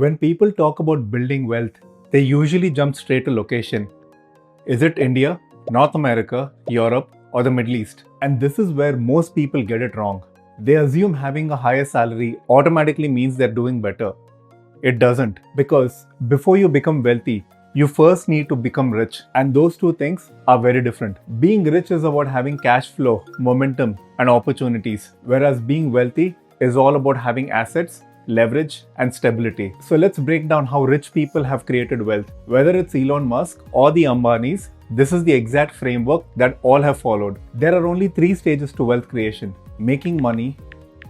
When people talk about building wealth, they usually jump straight to location. Is it India, North America, Europe, or the Middle East? And this is where most people get it wrong. They assume having a higher salary automatically means they're doing better. It doesn't, because before you become wealthy, you first need to become rich, and those two things are very different. Being rich is about having cash flow, momentum, and opportunities, whereas being wealthy is all about having assets, leverage, and stability. So let's break down how rich people have created wealth. Whether it's Elon Musk or the Ambanis, this is the exact framework that all have followed. There are only 3 stages to wealth creation: making money,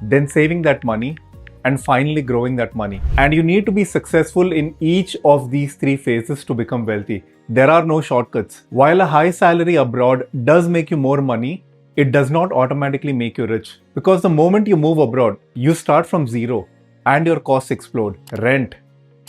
then saving that money, and finally growing that money. And you need to be successful in each of these 3 phases to become wealthy. There are no shortcuts. While a high salary abroad does make you more money, it does not automatically make you rich. Because the moment you move abroad, you start from zero and your costs explode. Rent,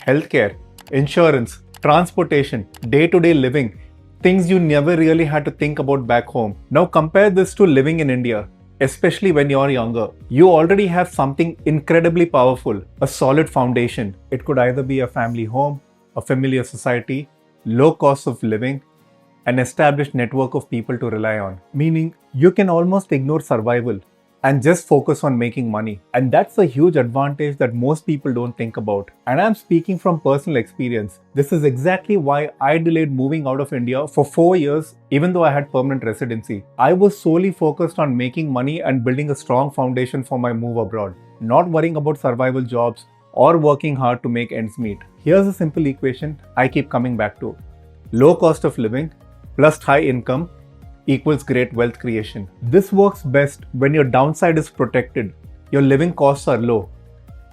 healthcare, insurance, transportation, day-to-day living, things you never really had to think about back home. Now compare this to living in India. Especially when you're younger, you already have something incredibly powerful, a solid foundation. It could either be a family home, a familiar society, low cost of living, an established network of people to rely on. Meaning, you can almost ignore survival and just focus on making money. And that's a huge advantage that most people don't think about. And I'm speaking from personal experience. This is exactly why I delayed moving out of India for 4 years, even though I had permanent residency. I was solely focused on making money and building a strong foundation for my move abroad, not worrying about survival jobs or working hard to make ends meet. Here's a simple equation I keep coming back to. Low cost of living plus high income equals great wealth creation. This works best when your downside is protected, your living costs are low,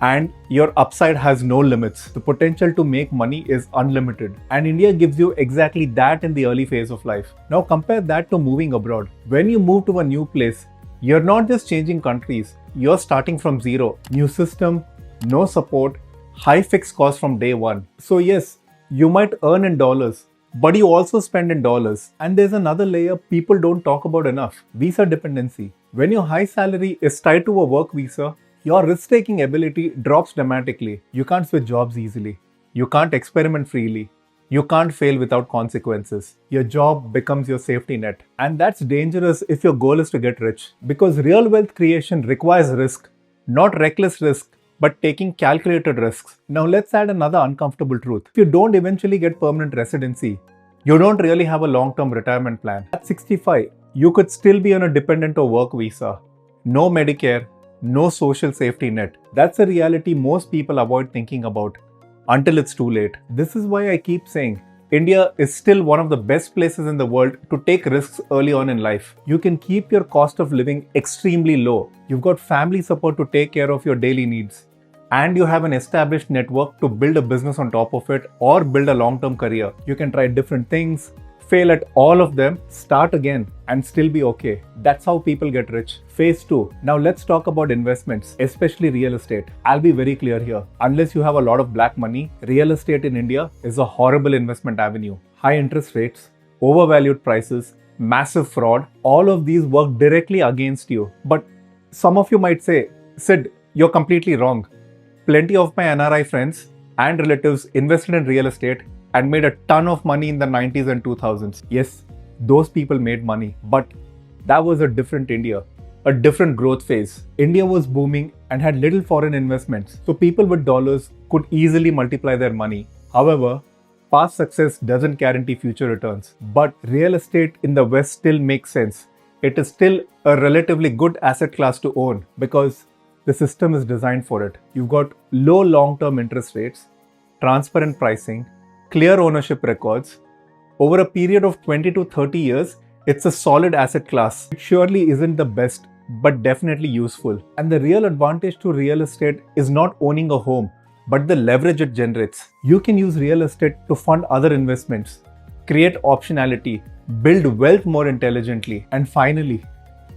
and your upside has no limits. The potential to make money is unlimited, and India gives you exactly that in the early phase of life. Now compare that to moving abroad. When you move to a new place, you're not just changing countries, you're starting from zero. New system, no support, high fixed costs from day one. So yes, you might earn in dollars, but you also spend in dollars. And there's another layer people don't talk about enough: visa dependency. When your high salary is tied to a work visa, your risk-taking ability drops dramatically. You can't switch jobs easily. You can't experiment freely. You can't fail without consequences. Your job becomes your safety net. And that's dangerous if your goal is to get rich. Because real wealth creation requires risk, not reckless risk, but taking calculated risks. Now let's add another uncomfortable truth. If you don't eventually get permanent residency, you don't really have a long-term retirement plan. At 65, you could still be on a dependent or work visa. No Medicare, no social safety net. That's a reality most people avoid thinking about until it's too late. This is why I keep saying India is still one of the best places in the world to take risks early on in life. You can keep your cost of living extremely low. You've got family support to take care of your daily needs. And you have an established network to build a business on top of it or build a long-term career. You can try different things, fail at all of them, start again, and still be okay. That's how people get rich. Phase 2. Now let's talk about investments, especially real estate. I'll be very clear here. Unless you have a lot of black money, real estate in India is a horrible investment avenue. High interest rates, overvalued prices, massive fraud, all of these work directly against you. But some of you might say, Sid, you're completely wrong. Plenty of my NRI friends and relatives invested in real estate and made a ton of money in the 90s and 2000s. Yes, those people made money, but that was a different India, a different growth phase. India was booming and had little foreign investments, so people with dollars could easily multiply their money. However, past success doesn't guarantee future returns, but real estate in the West still makes sense. It is still a relatively good asset class to own because the system is designed for it. You've got low long-term interest rates, transparent pricing, clear ownership records. Over a period of 20 to 30 years, it's a solid asset class. It surely isn't the best, but definitely useful. And the real advantage to real estate is not owning a home, but the leverage it generates. You can use real estate to fund other investments, create optionality, build wealth more intelligently. And finally,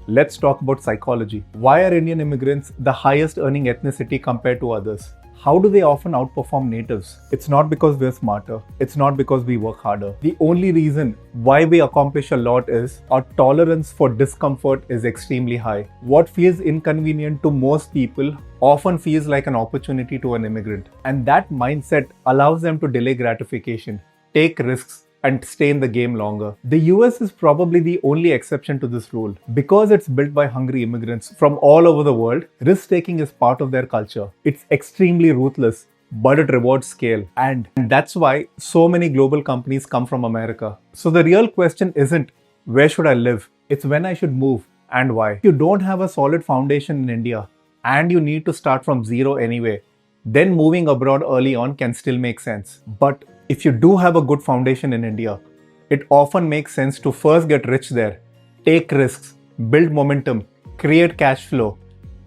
let's talk about psychology. Why are Indian immigrants the highest earning ethnicity compared to others? How do they often outperform natives? It's not because we're smarter. It's not because we work harder. The only reason why we accomplish a lot is our tolerance for discomfort is extremely high. What feels inconvenient to most people often feels like an opportunity to an immigrant. And that mindset allows them to delay gratification, take risks, and stay in the game longer. The US is probably the only exception to this rule. Because it's built by hungry immigrants from all over the world, risk taking is part of their culture. It's extremely ruthless, but it rewards scale. And that's why so many global companies come from America. So the real question isn't where should I live? It's when I should move and why. If you don't have a solid foundation in India and you need to start from zero anyway, then moving abroad early on can still make sense. But if you do have a good foundation in India, it often makes sense to first get rich there, take risks, build momentum, create cash flow,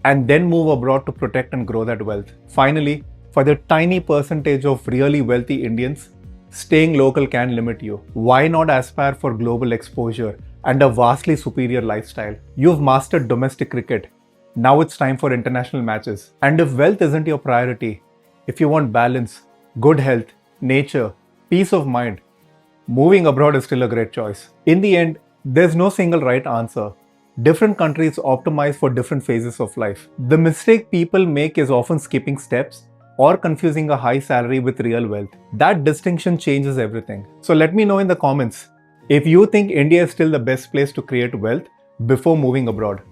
and then move abroad to protect and grow that wealth. Finally, for the tiny percentage of really wealthy Indians, staying local can limit you. Why not aspire for global exposure and a vastly superior lifestyle? You've mastered domestic cricket. Now it's time for international matches. And if wealth isn't your priority, if you want balance, good health, nature, peace of mind, moving abroad is still a great choice. In the end, there's no single right answer. Different countries optimize for different phases of life. The mistake people make is often skipping steps or confusing a high salary with real wealth. That distinction changes everything. So let me know in the comments if you think India is still the best place to create wealth before moving abroad.